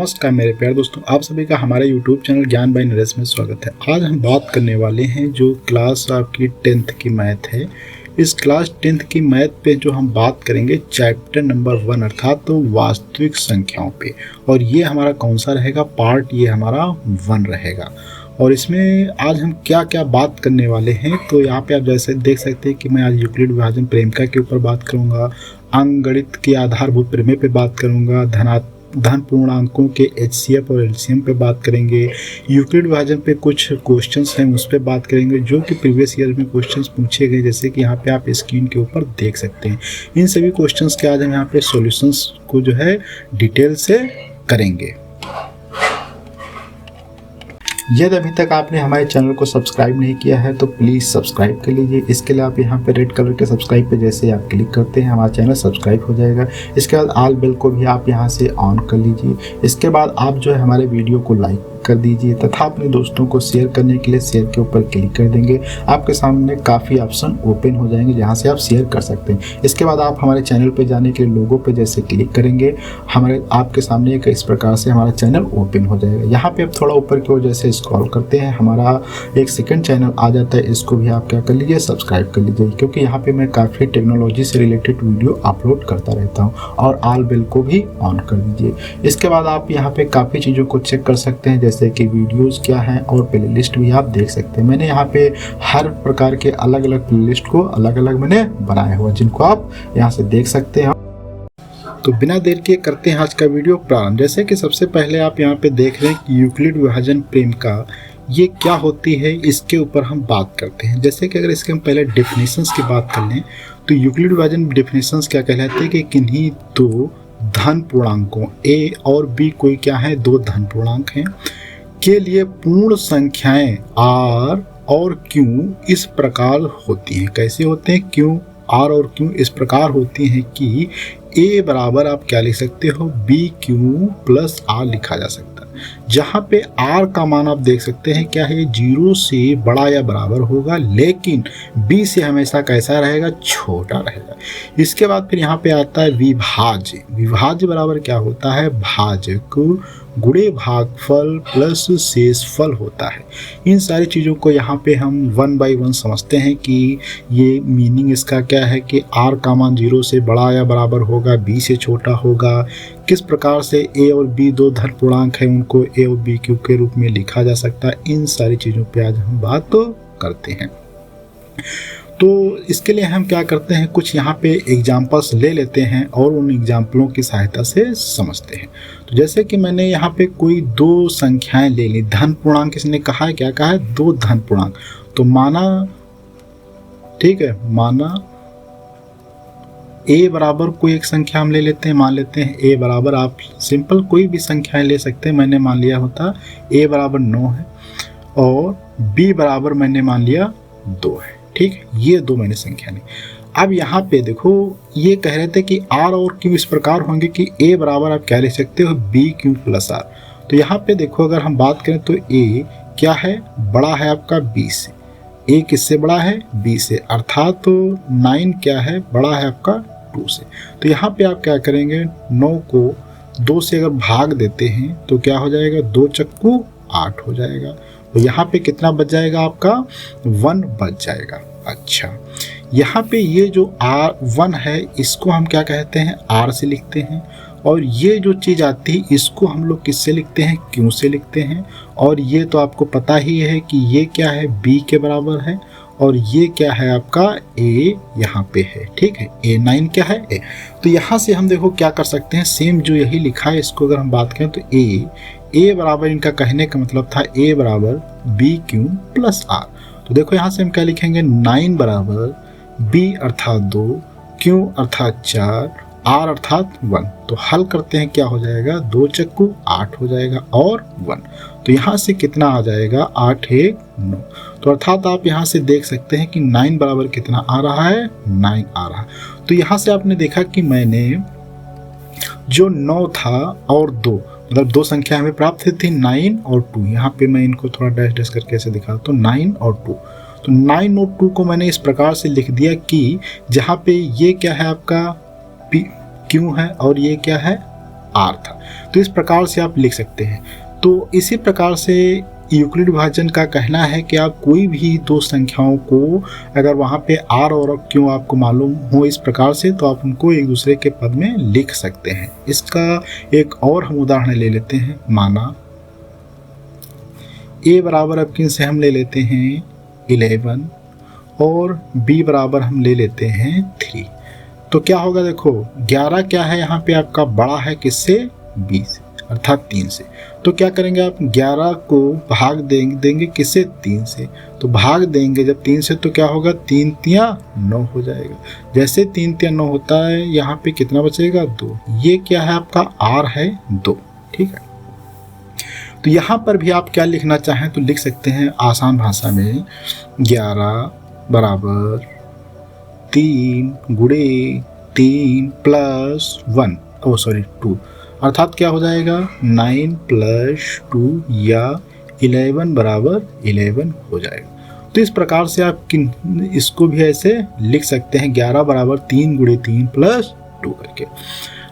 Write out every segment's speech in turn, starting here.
नमस्कार मेरे प्यारे दोस्तों, आप सभी का हमारे YouTube चैनल ज्ञान बाय नरेश में स्वागत है। आज हम बात करने वाले हैं जो क्लास आपकी 10th की मैथ है। इस क्लास 10th की मैथ पे जो हम बात करेंगे चैप्टर नंबर 1 अर्थात तो वास्तविक संख्याओं पे। और ये हमारा कौन सा रहेगा पार्ट, ये हमारा 1 रहेगा। और इसमें आज हम क्या क्या बात करने वाले हैं, तो यहाँ पे आप जैसे देख सकते हैं कि मैं आज यूक्लिड विभाजन प्रेमिका के ऊपर बात करूँगा, अंकगणित के आधारभूत प्रमेय पे बात करूँगा, धन पूर्णांकों के HCF और LCM पे बात करेंगे, यूक्लिड विभाजन पे कुछ क्वेश्चंस हैं उस पर बात करेंगे जो कि प्रीवियस ईयर में क्वेश्चंस पूछे गए, जैसे कि यहाँ पे आप स्क्रीन के ऊपर देख सकते हैं। इन सभी क्वेश्चंस के आज हम यहाँ पे सॉल्यूशंस को जो है डिटेल से करेंगे। यदि अभी तक आपने हमारे चैनल को सब्सक्राइब नहीं किया है तो प्लीज़ सब्सक्राइब कर लीजिए। इसके लिए आप यहाँ पे रेड कलर के सब्सक्राइब पे जैसे आप क्लिक करते हैं हमारा चैनल सब्सक्राइब हो जाएगा। इसके बाद ऑल बेल को भी आप यहाँ से ऑन कर लीजिए। इसके बाद आप जो है हमारे वीडियो को लाइक कर दीजिए तथा अपने दोस्तों को शेयर करने के लिए शेयर के ऊपर क्लिक कर देंगे। आपके सामने काफ़ी ऑप्शन ओपन हो जाएंगे जहाँ से आप शेयर कर सकते हैं। इसके बाद आप हमारे चैनल पे जाने के लिए लोगो पे जैसे क्लिक करेंगे आपके सामने एक इस प्रकार से हमारा चैनल ओपन हो जाएगा। यहाँ पे आप थोड़ा ऊपर की ओर जैसे स्क्रॉल करते हैं हमारा एक सेकंड चैनल आ जाता है, इसको भी आप क्या कर लीजिए सब्सक्राइब कर लीजिए, क्योंकि यहाँ पे मैं काफ़ी टेक्नोलॉजी से रिलेटेड वीडियो अपलोड करता रहता हूँ। और ऑल बेल को भी ऑन कर दीजिए। इसके बाद आप यहाँ पे काफ़ी चीज़ों को चेक कर सकते हैं, जैसे कि वीडियोस क्या हैं और प्लेलिस्ट भी आप देख सकते हैं। मैंने यहाँ पे हर प्रकार के अलग अलग प्लेलिस्ट को अलग अलग मैंने बनाया हुआ, जिनको आप यहाँ से देख सकते हैं। तो बिना देर के करते हैं आज का वीडियो प्रारंभ। जैसे कि सबसे पहले आप यहाँ पे देख रहे हैं कि यूक्लिड विभाजन प्रेमिका ये क्या होती है, इसके ऊपर हम बात करते हैं। जैसे कि अगर इसके हम पहले डेफिनेशंस की बात कर लें तो यूक्लिड विभाजन डेफिनेशंस क्या कहलाते हैं कि किन्हीं दो धन पूर्णांकों A और B कोई क्या है, दो धन पूर्णांक हैं के लिए पूर्ण संख्याएं R और Q इस प्रकार होती हैं। कैसे होते हैं? Q, R और Q इस प्रकार होती हैं कि A बराबर आप क्या लिख सकते हो, BQ प्लस R लिखा जा सकता है। जहाँ पे R का मान आप देख सकते हैं क्या है, 0 से बड़ा या बराबर होगा, लेकिन B से हमेशा कैसा रहेगा, छोटा रहेगा। इसके बाद फिर यहाँ पे आता है विभाज्य। विभाज्य बराबर क्या होता है, भाजक गुणे भागफल प्लस शेषफल होता है। इन सारी चीज़ों को यहाँ पे हम 1 बाय 1 समझते हैं कि ये मीनिंग इसका क्या है कि R का मान 0 से बड़ा या बराबर होगा, B से छोटा होगा। किस प्रकार से A और B दो धन पूर्णांक हैं, उनको A और B Q के रूप में लिखा जा सकता है। इन सारी चीज़ों पे आज हम बात करते हैं। तो इसके लिए हम क्या करते हैं, कुछ यहाँ पे एग्जाम्पल्स ले लेते हैं और उन एग्जाम्पलों की सहायता से समझते हैं। तो जैसे कि मैंने यहाँ पे कोई दो संख्याएं ले ली, धन पूर्णांक इसने कहा है, क्या कहा है, दो धन पूर्णांक। तो माना, ठीक है, माना A बराबर कोई एक संख्या हम ले लेते हैं, मान लेते हैं A बराबर, आप सिंपल कोई भी संख्याएं ले सकते हैं। मैंने मान लिया होता A बराबर 9 है और B बराबर मैंने मान लिया 2 है। ठीक है, ये दो मैंने संख्या ली। अब यहाँ पे देखो ये कह रहे थे कि R और Q इस प्रकार होंगे कि A बराबर आप क्या लिख सकते हो, BQ प्लस R। तो यहाँ पे देखो अगर हम बात करें तो A क्या है, बड़ा है आपका B से। A किससे बड़ा है, B से, अर्थात तो 9 क्या है, बड़ा है आपका 2 से। तो यहाँ पे आप क्या करेंगे, 9 को 2 से अगर भाग देते हैं तो क्या हो जाएगा, 2 चक्कू 8 हो जाएगा। तो यहाँ पे कितना बच जाएगा आपका, 1 बच जाएगा। अच्छा, यहाँ पे ये जो R1 है इसको हम क्या कहते हैं, R से लिखते हैं। और ये जो चीज़ आती है इसको हम लोग किससे लिखते हैं, Q से लिखते हैं। और ये तो आपको पता ही है कि ये क्या है, B के बराबर है। और ये क्या है आपका, A यहाँ पे है। ठीक है, A9 क्या है, A। तो यहाँ से हम देखो क्या कर सकते हैं, सेम जो यही लिखा है इसको अगर हम बात करें तो A बराबर, इनका कहने का मतलब था A बराबर BQ प्लस R। तो देखो यहाँ से हम क्या लिखेंगे, 9 बराबर B अर्थात 2, Q अर्थात 4, R अर्थात 1। तो हल करते हैं क्या हो जाएगा, 2 चक्कू 8 हो जाएगा और 1। तो यहाँ से कितना आ जाएगा, 8 1 9। तो अर्थात आप यहाँ से देख सकते हैं कि 9 बराबर कितना आ रहा है, 9 आ रहा है। तो यहाँ से आपने देखा कि मैंने जो 9 था और 2, मतलब दो संख्या हमें प्राप्त थी 9 और 2। यहाँ पे मैं इनको थोड़ा डैश डैश करके ऐसे दिखाता हूँ, 9 और 2। तो 9 और 2 को मैंने इस प्रकार से लिख दिया कि जहाँ पे ये क्या है आपका Q है और ये क्या है आर था। तो इस प्रकार से आप लिख सकते हैं। तो इसी प्रकार से यूक्लिड विभाजन का कहना है कि आप कोई भी दो संख्याओं को अगर वहाँ पे आर और क्यों आपको मालूम हो इस प्रकार से, तो आप उनको एक दूसरे के पद में लिख सकते हैं। इसका एक और हम उदाहरण ले लेते हैं। माना a बराबर अब किन से हम ले लेते हैं 11 और b बराबर हम ले लेते हैं 3। तो क्या होगा, देखो 11 क्या है यहाँ पे आपका बड़ा है किससे 20 अर्थात 3 से। तो क्या करेंगे आप 11 को भाग देंगे किससे 3 से। तो भाग देंगे जब 3 से तो क्या होगा 3 तिया 9 हो जाएगा। जैसे 3 तिया 9 होता है यहाँ पे कितना बचेगा 2। ये क्या है आपका आर है 2। ठीक है। तो यहाँ पर भी आप क्या लिखना चाहें तो लिख सकते हैं आसान भाषा में 11 बराबर 3 गुणे 3 प्लस 2 अर्थात क्या हो जाएगा 9 प्लस 2 या 11 बराबर 11 हो जाएगा। तो इस प्रकार से आप इसको भी ऐसे लिख सकते हैं 11 बराबर 3 गुणे 3 प्लस 2 करके।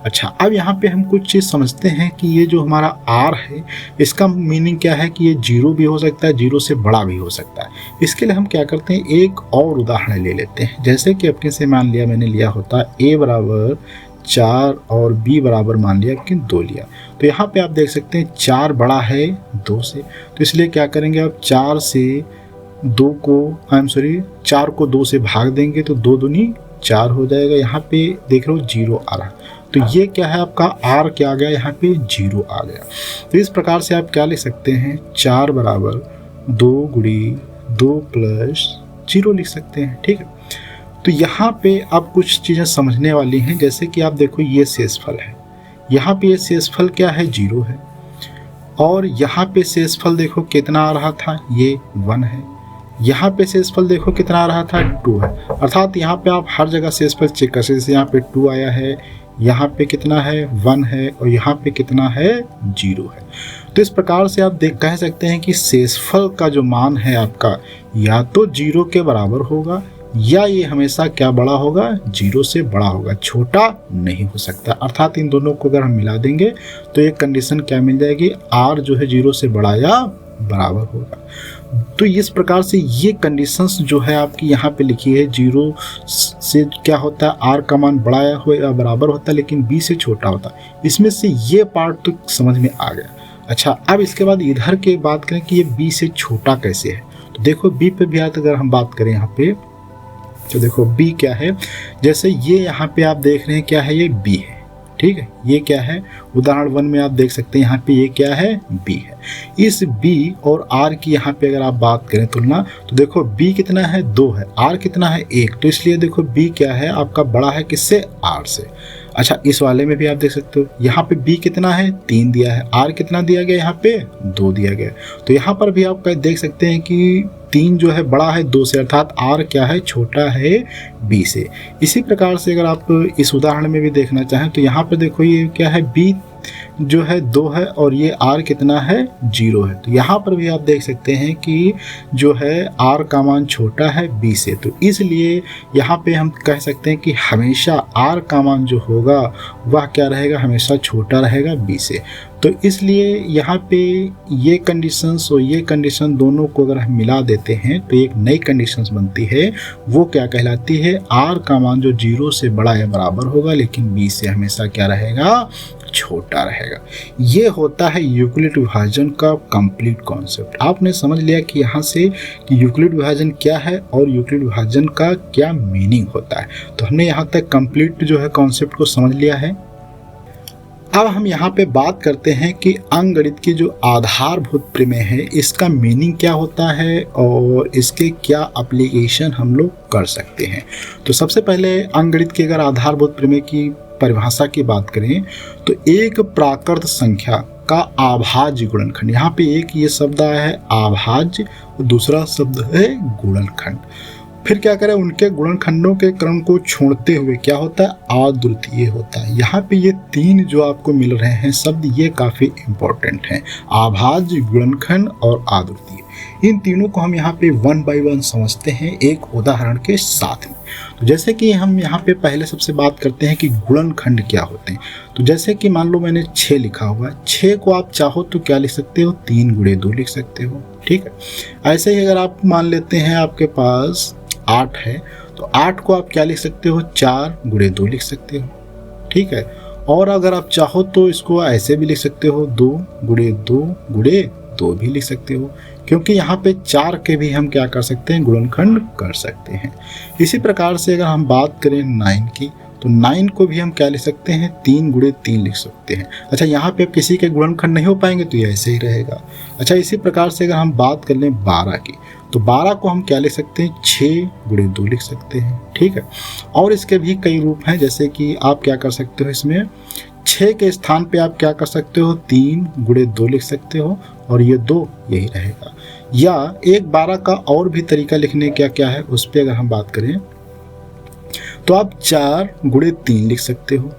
अच्छा, अब यहाँ पे हम कुछ चीज़ समझते हैं कि ये जो हमारा आर है इसका मीनिंग क्या है कि ये 0 भी हो सकता है, 0 से बड़ा भी हो सकता है। इसके लिए हम क्या करते हैं एक और उदाहरण ले लेते हैं। जैसे कि अपने से मान लिया मैंने लिया होता a बराबर 4 और b बराबर मान लिया कि 2 लिया। तो यहाँ पे आप देख सकते हैं 4 बड़ा है 2 से, तो इसलिए क्या करेंगे आप 4 को 2 से भाग देंगे तो 2 दूनी 4 हो जाएगा। यहाँ पे देख रहे हो 0 आ रहा, तो ये क्या है आपका आर क्या आ गया यहाँ पे 0 आ गया। तो इस प्रकार से आप क्या लिख सकते हैं 4 बराबर 2 गुणी 2 प्लस 0 लिख सकते हैं। ठीक है। तो यहाँ पे अब कुछ चीज़ें समझने वाली हैं। जैसे कि आप देखो ये शेषफल है, यहाँ पे ये शेषफल क्या है 0 है, और यहाँ पे शेषफल देखो कितना आ रहा था ये 1 है, यहाँ पे शेषफल देखो कितना आ रहा था 2 है। अर्थात यहाँ पे आप हर जगह शेषफल चेक कर सकते हैं। जैसे यहाँ पे 2 आया है, यहाँ पे कितना है 1 है, और यहाँ पे कितना है 0 है। तो इस प्रकार से आप कह सकते हैं कि शेषफल का जो मान है आपका या तो 0 के बराबर होगा या ये हमेशा क्या बड़ा होगा 0 से बड़ा होगा, छोटा नहीं हो सकता। अर्थात इन दोनों को अगर हम मिला देंगे तो एक कंडीशन क्या मिल जाएगी, आर जो है 0 से बड़ा या बराबर होगा। तो इस प्रकार से ये कंडीशंस जो है आपकी यहाँ पे लिखी है, 0 से क्या होता है आर का मान बड़ा या बराबर होता है, लेकिन b से छोटा होता है। इसमें से ये पार्ट तो समझ में आ गया। अच्छा, अब इसके बाद इधर के बात करें कि ये b से छोटा कैसे है। तो देखो b पे भी अगर हम बात करें यहाँ पे तो देखो b क्या है। जैसे ये यहाँ पे आप देख रहे हैं क्या है, ये b है। ठीक है, ये क्या है उदाहरण 1 में आप देख सकते हैं यहाँ पे ये क्या है b है। इस b और r की यहाँ पे अगर आप बात करें तुलना, तो देखो b कितना है 2 है, r कितना है 1, तो इसलिए देखो b क्या है आपका बड़ा है किससे r से। अच्छा, इस वाले में भी आप देख सकते हो यहाँ पे b कितना है 3 दिया है, r कितना दिया गया यहाँ पे 2 दिया गया। तो यहाँ पर भी आप देख सकते हैं कि 3 जो है बड़ा है 2 से, अर्थात r क्या है छोटा है b से। इसी प्रकार से अगर आप इस उदाहरण में भी देखना चाहें तो यहाँ पे देखो ये क्या है b जो है 2 है और ये r कितना है 0 है। तो यहाँ पर भी आप देख सकते हैं कि जो है r का मान छोटा है b से, तो इसलिए यहाँ पे हम कह सकते हैं कि हमेशा r का मान जो होगा वह क्या रहेगा, हमेशा छोटा रहेगा b से। तो इसलिए यहाँ पे ये कंडीशंस और ये कंडीशन दोनों को अगर हम मिला देते हैं तो एक नई कंडीशंस बनती है। वो क्या कहलाती है, r का मान जो 0 से बड़ा या बराबर होगा लेकिन b से हमेशा क्या रहेगा, छोटा रहेगा। ये होता है यूक्लिड विभाजन का कंप्लीट कॉन्सेप्ट। आपने समझ लिया कि यहाँ से कि यूक्लिड विभाजन क्या है और यूक्लिड विभाजन का क्या मीनिंग होता है। तो हमने यहाँ तक कंप्लीट जो है कॉन्सेप्ट को समझ लिया है। अब हम यहाँ पे बात करते हैं कि अंकगणित की जो आधारभूत प्रमेय है इसका मीनिंग क्या होता है और इसके क्या एप्लीकेशन हम लोग कर सकते हैं। तो सबसे पहले अंकगणित की अगर आधारभूत प्रमेय की परिभाषा की बात करें तो एक प्राकृत संख्या का अभाज्य गुणनखंड, यहाँ पे एक ये शब्द आया है अभाज्य, दूसरा शब्द है गुणनखंड। फिर क्या करें, उनके गुणनखंडों के क्रम को छोड़ते हुए क्या होता है, अद्वितीय होता है। यहाँ पे ये तीन जो आपको मिल रहे हैं शब्द, ये काफ़ी इंपॉर्टेंट हैं, अभाज्य, गुणनखंड और अद्वितीय। इन तीनों को हम यहाँ पे वन बाय वन समझते हैं एक उदाहरण के साथ में। तो जैसे कि हम यहाँ पे पहले सबसे बात करते हैं कि गुणनखंड क्या होते हैं। तो जैसे कि मान लो मैंने 6 लिखा हुआ है, 6 को आप चाहो तो क्या लिख सकते हो, 3 गुणे 2 लिख सकते हो, ठीक है। ऐसे ही अगर आप मान लेते हैं आपके पास 8 है, तो 8 को आप क्या लिख सकते हो, 4 गुणे 2 लिख सकते हो, ठीक है। और अगर आप चाहो तो इसको ऐसे भी लिख सकते हो, 2 गुणे 2 गुणे 2 भी लिख सकते हो, क्योंकि यहाँ पे 4 के भी हम क्या कर सकते हैं, गुणनखंड कर सकते हैं। इसी प्रकार से अगर हम बात करें 9 की, तो 9 को भी हम क्या लिख सकते हैं, 3 गुणे 3 लिख सकते हैं। अच्छा, यहाँ पे अब किसी के गुणनखंड नहीं हो पाएंगे तो ये ऐसे ही रहेगा। अच्छा, इसी प्रकार से अगर हम बात कर लें 12 की, तो 12 को हम क्या लिख सकते हैं, 6 गुणे 2 लिख सकते हैं, ठीक है। और इसके भी कई रूप हैं, जैसे कि आप क्या कर सकते हो, इसमें 6 के स्थान पे आप क्या कर सकते हो, 3 गुणे 2 लिख सकते हो, और ये 2 यही रहेगा। या एक 12 का और भी तरीका लिखने का क्या है, उस पर अगर हम बात करें तो आप 4 गुणे 3 लिख सकते हो,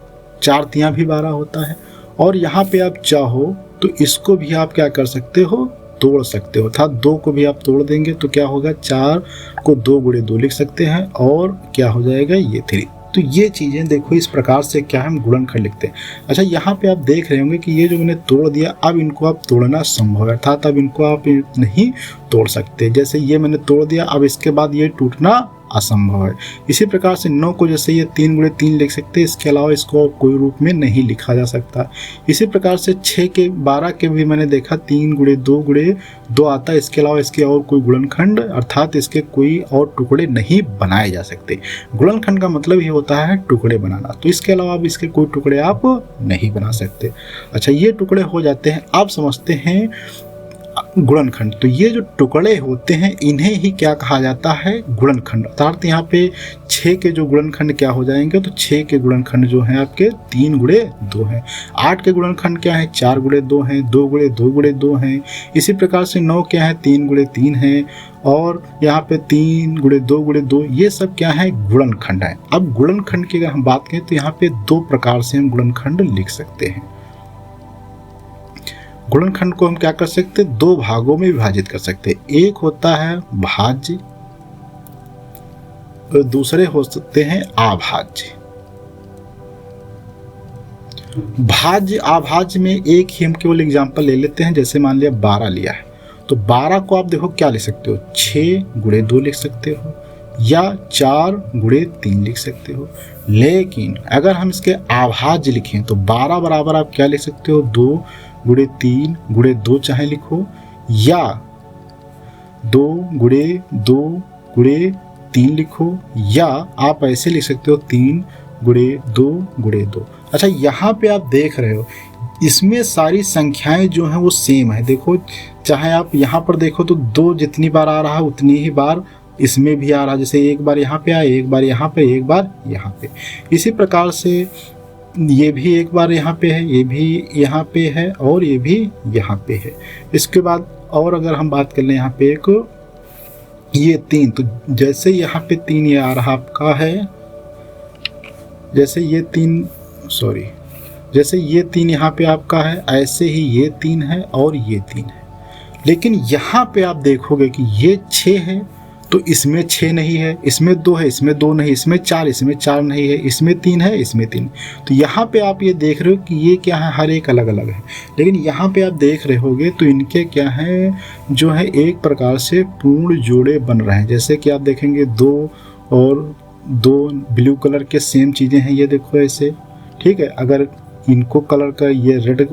4 तियां भी 12 होता है। और यहाँ पे आप चाहो तो इसको भी आप क्या कर सकते हो, तोड़ सकते हो, अर्थात 2 को भी आप तोड़ देंगे तो क्या होगा, 4 को 2 गुणे 2 लिख सकते हैं, और क्या हो जाएगा, ये 3। तो ये चीज़ें देखो, इस प्रकार से क्या हम गुणनखंड लिखते हैं। अच्छा, यहाँ पे आप देख रहे होंगे कि ये जो मैंने तोड़ दिया, अब इनको आप तोड़ना संभव है, अर्थात अब इनको आप नहीं तोड़ सकते। जैसे ये मैंने तोड़ दिया, अब इसके बाद ये टूटना असंभव है। इसी प्रकार से 9 को जैसे ये 3 गुणे 3 लिख सकते हैं, इसके अलावा इसको और कोई रूप में नहीं लिखा जा सकता। इसी प्रकार से 6 के 12 के भी मैंने देखा 3 गुणे 2 आता है, इसके अलावा इसके और कोई गुणनखंड अर्थात इसके कोई और टुकड़े नहीं बनाए जा सकते। गुणनखंड का मतलब ही होता है टुकड़े बनाना, तो इसके अलावा अब इसके कोई टुकड़े आप नहीं बना सकते। अच्छा, ये टुकड़े हो जाते हैं। आप समझते हैं गुणनखंड, तो ये जो टुकड़े होते हैं इन्हें ही क्या कहा जाता है, गुणनखंड। अर्थात यहाँ पे 6 के जो गुणनखंड क्या हो जाएंगे, तो 6 के गुणनखंड जो हैं आपके 3 गुणे 2 हैं। 8 के गुणनखंड क्या है, 4 गुणे 2 हैं, 2 गुणे 2 गुणे 2 हैं। इसी प्रकार से 9 क्या है, 3 गुणे 3 है, और यहाँ पे 3 गुणे 2 गुणे 2, ये सब क्या है, गुणनखंड है। अब गुणनखंड की अगर हम बात करें तो यहाँ पे 2 प्रकार से हम गुणनखंड लिख सकते हैं। गुणनखंड को हम क्या कर सकते हैं, 2 भागों में विभाजित कर सकते हैं। एक होता है भाज्य और दूसरे हो सकते हैं अभाज्य। भाज्य अभाज्य में एक ही हम केवल एग्जांपल ले लेते हैं, जैसे मान लिया 12 लिया है, तो 12 को आप देखो क्या लिख सकते हो, 6 गुणे 2 लिख सकते हो, या 4 गुणे 3 लिख सकते हो। लेकिन अगर हम इसके अभाज्य लिखें तो 12 बराबर आप क्या लिख सकते हो, 2 गुणे 3 गुणे 2 चाहे लिखो, या 2 गुणे 2 गुणे 3 लिखो, या आप ऐसे लिख सकते हो 3 गुणे 2 गुणे 2। अच्छा, यहाँ पे आप देख रहे हो इसमें सारी संख्याएं जो हैं वो सेम है। देखो, चाहे आप यहाँ पर देखो तो 2 जितनी बार आ रहा है उतनी ही बार इसमें भी आ रहा है, जैसे एक बार यहाँ पे आया, एक बार यहाँ पे, एक बार यहाँ पे। इसी प्रकार से ये भी एक बार यहाँ पे है, ये भी यहाँ पे है, और ये भी यहाँ पे है। इसके बाद और अगर हम बात कर लें यहाँ पे एक ये 3, तो जैसे यहाँ पे 3 ये आ रहा आपका है, जैसे ये 3 यहाँ पे आपका है, ऐसे ही ये 3 है और ये 3 है। लेकिन यहाँ पे आप देखोगे कि ये 6 है, तो इसमें 6 नहीं है, इसमें 2 है, इसमें 2 नहीं, इसमें 4 नहीं है, इसमें 3 है, इसमें 3। तो यहाँ पे आप ये देख रहे हो कि ये क्या है, हर एक अलग अलग है। लेकिन यहाँ पे आप देख रहे होगे तो इनके क्या है, जो है एक प्रकार से पूर्ण जोड़े बन रहे हैं। जैसे कि आप देखेंगे 2 और 2 ब्लू कलर के सेम चीज़ें हैं, ये देखो ऐसे, ठीक है। अगर इनको कलर का ये रेड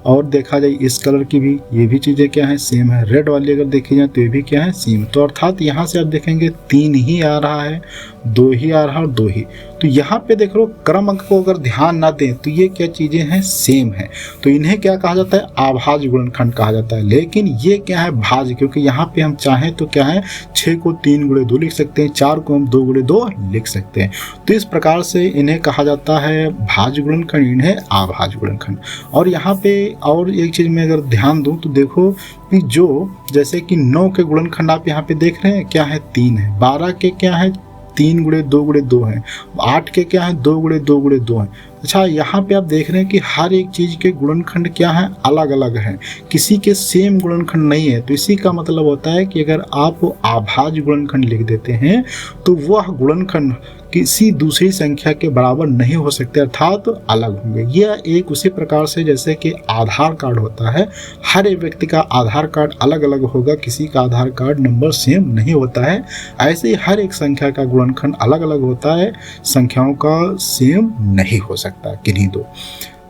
और देखा जाए इस कलर की भी, ये भी चीज़ें क्या है, सेम है। रेड वाली अगर देखी जाए तो ये भी क्या है, सेम। तो अर्थात यहाँ से आप देखेंगे 3 ही आ रहा है, 2 ही आ रहा है और 2 ही। तो तो यहाँ पे देख लो क्रम अंक को अगर ध्यान ना दें तो ये क्या चीज़ें हैं, सेम है, तो इन्हें क्या कहा जाता है, आभाज्य गुणनखंड कहा जाता है। लेकिन ये क्या है, भाज्य, क्योंकि यहाँ पे हम चाहें तो क्या है 6 को 3 गुणे 2 लिख सकते हैं, 4 को हम 2 गुणे 2 लिख सकते हैं। तो इस प्रकार से इन्हें कहा जाता है भाज्य गुणनखंड, इन्हें आभाज्य गुणनखंड। और यहाँ पे और एक चीज़ मैं अगर ध्यान दूँ तो देखो कि जो जैसे कि 9 के गुणनखंड आप यहाँ पे देख रहे हैं क्या है, 3 है, 12 के क्या है 3 गुणे 2 गुणे 2 है, 8 के क्या है 2 गुणे 2 गुणे 2 है। अच्छा, यहाँ पे आप देख रहे हैं कि हर एक चीज़ के गुणनखंड क्या है, अलग अलग है, किसी के सेम गुणनखंड नहीं है। तो इसी का मतलब होता है कि अगर आप आभाज्य गुणनखंड लिख देते हैं तो वह गुणनखंड किसी दूसरी संख्या के बराबर नहीं हो सकते, अर्थात तो अलग होंगे। यह एक उसी प्रकार से जैसे कि आधार कार्ड होता है, हर एक व्यक्ति का आधार कार्ड अलग अलग होगा, किसी का आधार कार्ड नंबर सेम नहीं होता है। ऐसे ही हर एक संख्या का गुणनखंड अलग अलग होता है, संख्याओं का सेम नहीं हो सकता किन्हीं दो।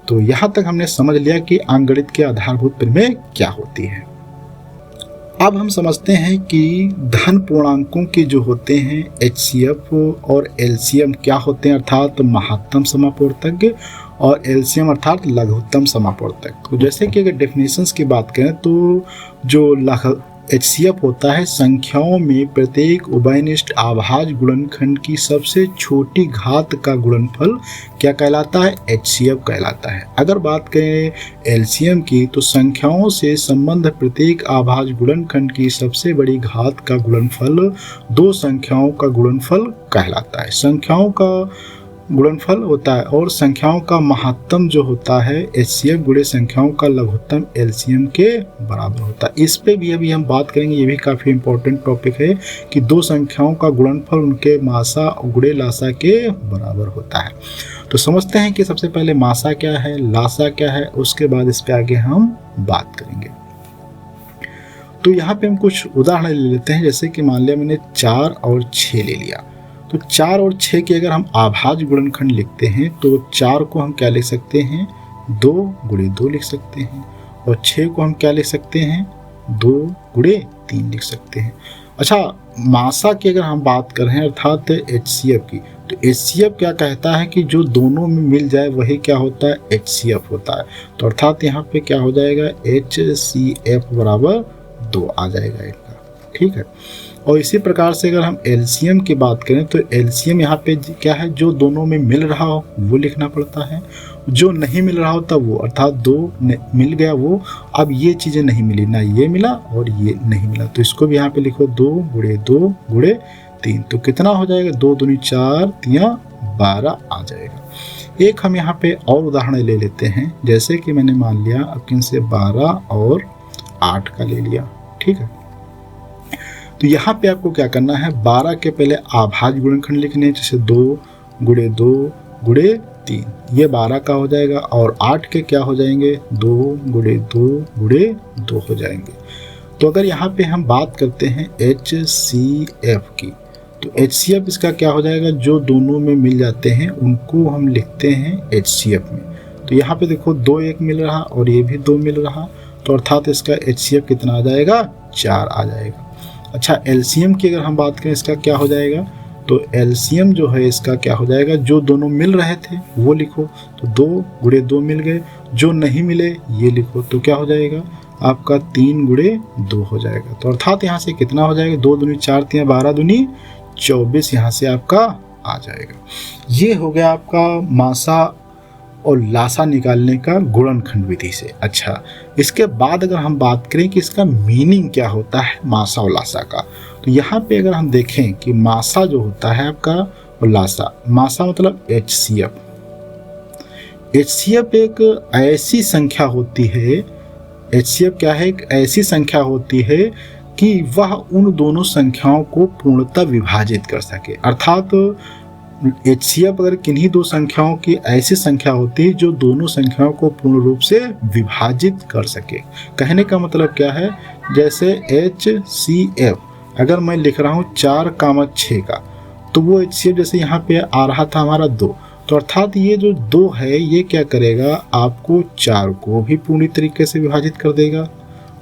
तो यहाँ तक हमने समझ लिया कि अंकगणित के आधारभूत प्रमेय क्या होती है। अब हम समझते हैं कि धन पूर्णांकों के जो होते हैं HCF और LCM क्या होते हैं, अर्थात महत्तम समापूर्तक और LCM अर्थात लघुत्तम समापूर्तक। तो जैसे कि अगर डेफिनेशंस की बात करें तो जो HCF होता है संख्याओं में प्रत्येक उभयनिष्ठ आभाज्य गुणनखंड की सबसे छोटी घात का गुणनफल क्या कहलाता है, HCF कहलाता है। अगर बात करें LCM की तो संख्याओं से संबंध प्रत्येक आभाज्य गुणनखंड की सबसे बड़ी घात का गुणनफल दो संख्याओं का गुणनफल कहलाता है। संख्याओं का गुणनफल होता है और संख्याओं का महत्तम जो होता है HCF गुणे संख्याओं का लघुत्तम LCM के बराबर होता है। इस पे भी अभी हम बात करेंगे, ये भी काफ़ी इंपॉर्टेंट टॉपिक है कि दो संख्याओं का गुणनफल उनके मासा गुणे लासा के बराबर होता है। तो समझते हैं कि सबसे पहले मासा क्या है, लासा क्या है, उसके बाद इस पे आगे हम बात करेंगे। तो यहाँ पे हम कुछ उदाहरण ले लेते हैं, जैसे कि मान लिया मैंने 4 और 6 ले लिया। तो 4 और 6 के अगर हम आभाज्य गुणनखंड लिखते हैं तो 4 को हम क्या लिख सकते हैं, 2 गुणे 2 लिख सकते हैं, और 6 को हम क्या लिख सकते हैं, 2 गुणे 3 लिख सकते हैं। अच्छा, मासा की अगर हम बात कर रहे हैं अर्थात HCF की, तो HCF क्या कहता है कि जो दोनों में मिल जाए वही क्या होता है, HCF होता है। तो अर्थात यहाँ पे क्या हो जाएगा, HCF बराबर 2 आ जाएगा इनका, ठीक है। और इसी प्रकार से अगर हम LCM की बात करें तो LCM यहाँ पे क्या है, जो दोनों में मिल रहा हो वो लिखना पड़ता है, जो नहीं मिल रहा हो तब वो, अर्थात 2 मिल गया वो, अब ये चीज़ें नहीं मिली, ना ये मिला और ये नहीं मिला, तो इसको भी यहाँ पे लिखो 2 गुणे 2 गुणे 3। तो कितना हो जाएगा, 2 दूनी 4 3 12 आ जाएगा। एक हम यहाँ पे और उदाहरण ले लेते हैं, जैसे कि मैंने मान लिया अब इनसे 12 और 8 का ले लिया, ठीक है। तो यहाँ पे आपको क्या करना है, 12 के पहले आभाज्य गुणनखंड लिखने, जैसे 2 गुणे 2 गुणे 3, ये 12 का हो जाएगा, और 8 के क्या हो जाएंगे, 2 गुणे 2 गुणे 2 हो जाएंगे। तो अगर यहाँ पे हम बात करते हैं HCF की, तो HCF इसका क्या हो जाएगा, जो दोनों में मिल जाते हैं उनको हम लिखते हैं HCF में। तो यहाँ पे देखो 2 1 मिल रहा और ये भी 2 मिल रहा, तो अर्थात इसका HCF कितना आ जाएगा, 4 आ जाएगा। अच्छा, LCM की अगर हम बात करें इसका क्या हो जाएगा, तो LCM जो है इसका क्या हो जाएगा, जो दोनों मिल रहे थे वो लिखो, तो 2 गुणे 2 मिल गए, जो नहीं मिले ये लिखो, तो क्या हो जाएगा आपका 3 गुणे 2 हो जाएगा। तो अर्थात यहाँ से कितना हो जाएगा, 2 दूनी 4 3 12 दूनी 24 यहाँ से आपका आ जाएगा। ये हो गया आपका मासा और लासा निकालने का गुणनखंड विधि से। अच्छा, इसके बाद अगर हम बात करें कि इसका मीनिंग क्या होता है मासा और लासा का, तो यहाँ पे अगर हम देखें कि मासा जो होता है आपका और लासा, मासा मतलब HCF। HCF एक ऐसी संख्या होती है, HCF क्या है, एक ऐसी संख्या होती है कि वह उन दोनों संख्याओं को पूर्णतः विभाजित कर सके। अर्थात HCF अगर किन्हीं दो संख्याओं की ऐसी संख्या होती है जो दोनों संख्याओं को पूर्ण रूप से विभाजित कर सके। कहने का मतलब क्या है, जैसे HCF अगर मैं लिख रहा हूँ 4, 6 का, तो वो HCF जैसे यहाँ पे आ रहा था हमारा 2, तो अर्थात ये जो 2 है ये क्या करेगा, आपको 4 को भी पूरी तरीके से विभाजित कर देगा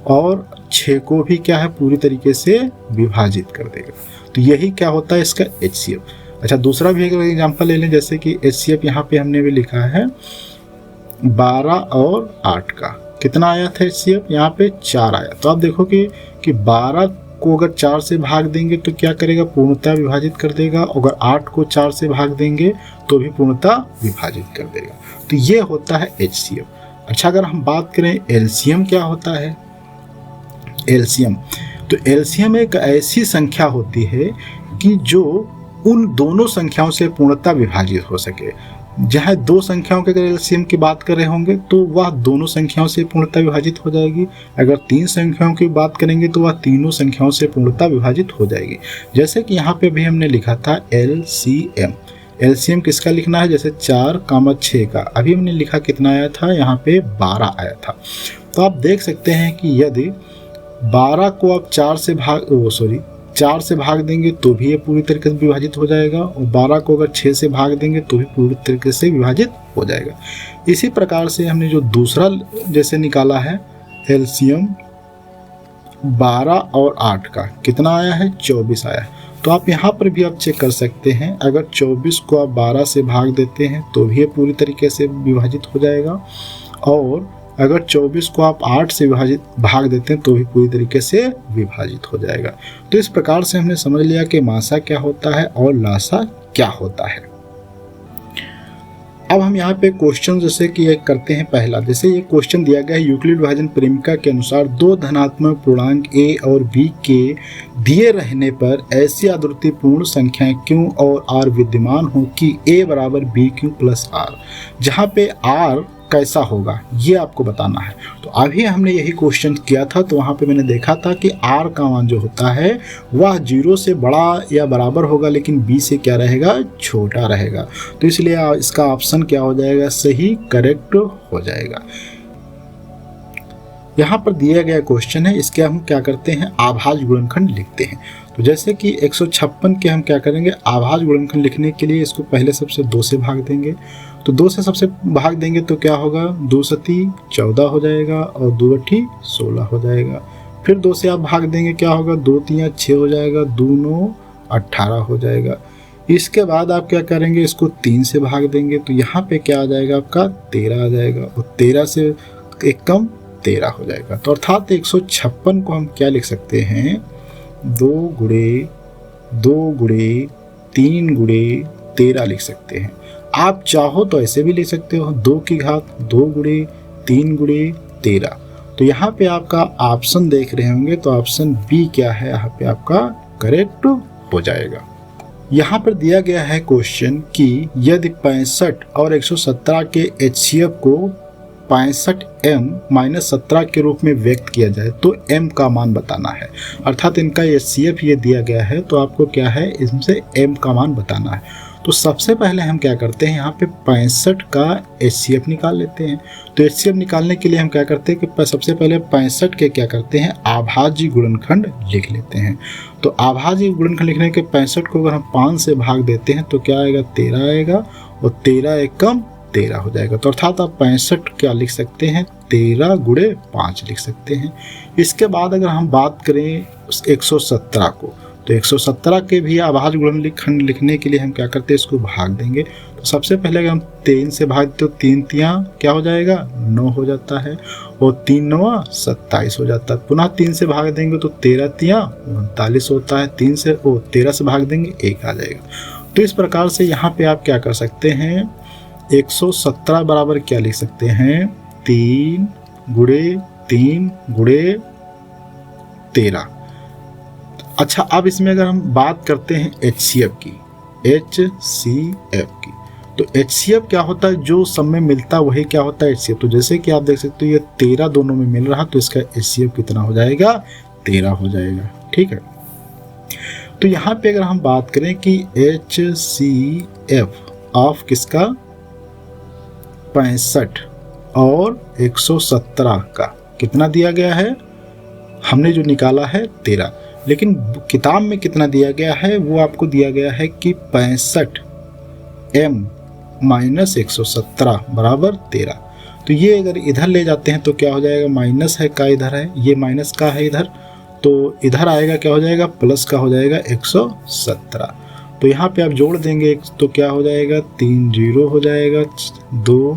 और 6 को भी क्या है पूरी तरीके से विभाजित कर देगा। तो यही क्या होता है इसका HCF। अच्छा, दूसरा भी एक एग्जांपल ले लें, जैसे कि HCF यहाँ पे हमने भी लिखा है 12 और 8 का कितना आया था HCF, यहाँ पे 4 आया। तो आप देखोगे कि 12 को अगर 4 से भाग देंगे तो क्या करेगा, पूर्णतः विभाजित कर देगा। अगर 8 को 4 से भाग देंगे तो भी पूर्णतः विभाजित कर देगा। तो ये होता है HCF। अच्छा, अगर हम बात करें LCM क्या होता है, LCM, तो LCM एक ऐसी संख्या होती है कि जो उन दोनों संख्याओं से पूर्णतः विभाजित हो सके। जहाँ दो संख्याओं के अगर LCM की बात कर रहे होंगे तो वह दोनों संख्याओं से पूर्णतः विभाजित हो जाएगी। अगर 3 संख्याओं की बात करेंगे तो वह तीनों संख्याओं से पूर्णतः विभाजित हो जाएगी। जैसे कि यहाँ पे भी हमने लिखा था LCM। LCM किसका लिखना है, जैसे 4, 6 का। अभी हमने लिखा कितना आया था, यहाँ पे 12 आया था। तो आप देख सकते हैं कि यदि 12 को आप 4 से भाग देंगे तो भी ये पूरी तरीके से विभाजित हो जाएगा, और 12 को अगर 6 से भाग देंगे तो भी पूरी तरीके से विभाजित हो जाएगा। इसी प्रकार से हमने जो दूसरा जैसे निकाला है LCM 12 और 8 का कितना आया है, 24 आया है। तो आप यहाँ पर भी आप चेक कर सकते हैं, अगर 24 को आप 12 से भाग देते हैं तो भी ये पूरी तरीके से विभाजित हो जाएगा, और अगर 24 को आप 8 से भाग देते हैं तो भी पूरी तरीके से विभाजित हो जाएगा। तो इस प्रकार से हमने समझ लिया कि मासा क्या होता है और लासा क्या होता है। अब हम यहाँ पे क्वेश्चन जैसे कि एक करते हैं। पहला, जैसे ये क्वेश्चन दिया गया है, यूक्लिड विभाजन परिमिका के अनुसार 2 धनात्मक पूर्णांक a और b के दिए रहने पर ऐसी आद्रुतिपूर्ण संख्याएं q और r विद्यमान हो कि a बराबर bq प्लस r, जहाँ पे r कैसा होगा ये आपको बताना है। तो अभी हमने यही क्वेश्चन किया था, तो वहाँ पे मैंने देखा था कि r का मान जो होता है वह 0 से बड़ा या बराबर होगा, लेकिन b से क्या रहेगा, छोटा रहेगा। तो इसलिए इसका ऑप्शन क्या हो जाएगा, सही, करेक्ट हो जाएगा। यहाँ पर दिया गया क्वेश्चन है, इसके हम क्या करते हैं, आभाज्य गुणनखंड लिखते हैं। तो जैसे कि 156 के हम क्या करेंगे, आभाज्य गुणनखंड लिखने के लिए इसको पहले सबसे 2 से भाग देंगे। तो 2 से सबसे भाग देंगे तो क्या होगा, 2 सती 14 हो जाएगा और 2 अठी 16 हो जाएगा। फिर 2 से आप भाग देंगे, क्या होगा, 2 तियां 6 हो जाएगा, 2 9 18 हो जाएगा। इसके बाद आप क्या करेंगे, इसको 3 से भाग देंगे तो यहाँ पे क्या आ जाएगा, आपका 13 आ जाएगा, और 13 से एक कम 13 हो जाएगा। तो अर्थात 156 को हम क्या लिख सकते हैं, 2 गुणे 3 गुणे 13 लिख सकते हैं। आप चाहो तो ऐसे भी लिख सकते हो, 2 की घात 2 गुणे 3 गुणे 13। तो यहाँ पे आपका ऑप्शन देख रहे होंगे, तो ऑप्शन बी क्या है, यहाँ पे आपका करेक्ट हो जाएगा। यहाँ पर दिया गया है क्वेश्चन कि यदि 65 और 117 के HCF को 65m-17 के रूप में व्यक्त किया जाए तो m का मान बताना है। अर्थात इनका HCF ये दिया गया है, तो आपको क्या है, इसमें m का मान बताना है। तो सबसे पहले हम क्या करते हैं, यहाँ पे 65 का HCF निकाल लेते हैं। तो HCF निकालने के लिए हम क्या करते हैं कि सबसे पहले 65 के क्या करते हैं, आभाज्य गुणनखंड लिख लेते हैं। तो आभाज्य गुणनखंड लिखने के 65 को अगर हम 5 से भाग देते हैं तो क्या आएगा, 13 आएगा, और 13 एक कम 13 हो जाएगा। तो अर्थात आप 65 क्या लिख सकते हैं, 13 गुणे 5 लिख सकते हैं। इसके बाद अगर हम बात करें 117 को, तो 117 के भी आभाज्य गुणनखंड लिखने के लिए हम क्या करते हैं, इसको भाग देंगे। तो सबसे पहले अगर हम 3 से भाग देते तो 3 तियां क्या हो जाएगा, 9 हो जाता है, और 3 9 27 हो जाता है। पुनः 3 से भाग देंगे तो 13 तियां 39 होता है, 13 से भाग देंगे 1 आ जाएगा। तो इस प्रकार से यहाँ पे आप क्या कर सकते हैं, 117 बराबर क्या लिख सकते हैं, 3 गुणे 13। अच्छा, अब इसमें अगर हम बात करते हैं HCF की, तो HCF क्या होता है, जो सब में मिलता है वही क्या होता है HCF। तो जैसे कि आप देख सकते हो ये 13 दोनों में मिल रहा, तो इसका HCF कितना हो जाएगा, 13 हो जाएगा। ठीक है, तो यहाँ पे अगर हम बात करें कि HCF ऑफ किसका, 65 और 117 का कितना दिया गया है, हमने जो निकाला है 13, लेकिन किताब में कितना दिया गया है वो आपको दिया गया है कि 65m-117 बराबर 13। तो ये अगर इधर ले जाते हैं तो क्या हो जाएगा, माइनस है का इधर है, ये माइनस का है इधर, तो इधर आएगा क्या हो जाएगा, प्लस का हो जाएगा 117। तो यहाँ पे आप जोड़ देंगे तो क्या हो जाएगा, 3 0 हो जाएगा, 2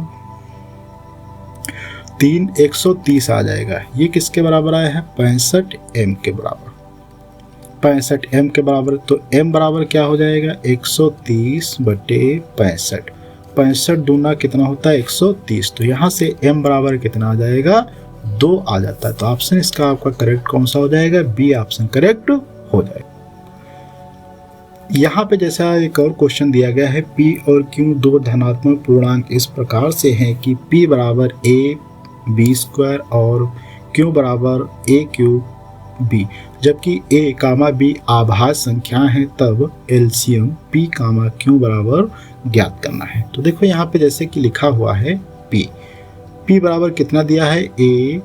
3 130 आ जाएगा। ये किसके बराबर आया है, 65 m के बराबर, 65 m के बराबर। तो m बराबर क्या हो जाएगा, 130 बटे 65, 65 दूना कितना होता है 130। तो यहाँ से m बराबर कितना आ जाएगा, 2 आ जाता है। तो ऑप्शन इसका आपका करेक्ट कौन सा हो जाएगा, बी ऑप्शन करेक्ट हो जाएगा। यहाँ पे जैसा एक और क्वेश्चन दिया गया है, p और q दो धनात्मक पूर्णांक इस प्रकार से हैं कि p बराबर a b स्क्वायर और q बराबर a क्यूब b, जबकि a कामा b आभाज्य संख्या है, तब एलसीएम p कामा q बराबर ज्ञात करना है। तो देखो यहाँ पे जैसे कि लिखा हुआ है p बराबर कितना दिया है, a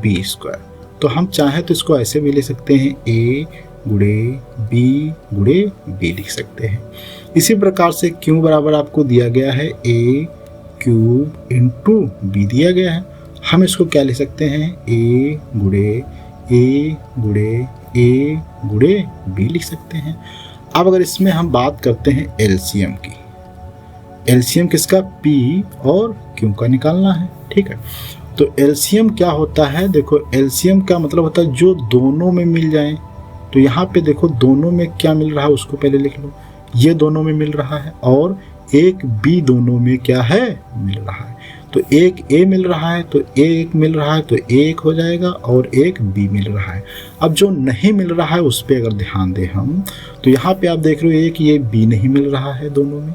b स्क्वायर। तो हम चाहें तो इसको ऐसे भी लिख सकते हैं, a गुणे b गुणे b लिख सकते हैं। इसी प्रकार से q बराबर आपको दिया गया है a क्यूब इंटू b दिया गया है, हम इसको क्या लिख सकते हैं, a गुणे a गुणे b लिख सकते हैं। अब अगर इसमें हम बात करते हैं एलसीएम की, एलसीएम किसका, p और q का निकालना है, ठीक है। तो एलसीएम क्या होता है, देखो एलसीएम का मतलब होता है जो दोनों में मिल जाए। तो यहाँ पे देखो दोनों में क्या मिल रहा है उसको पहले लिख लो, ये दोनों में मिल रहा है और एक b दोनों में क्या है, मिल रहा है। तो एक a मिल रहा है तो एक मिल रहा है तो एक हो जाएगा और एक b मिल रहा है। अब जो नहीं मिल रहा है उस पर अगर ध्यान दें हम, तो यहाँ पे आप देख रहे हो एक ये b नहीं मिल रहा है दोनों में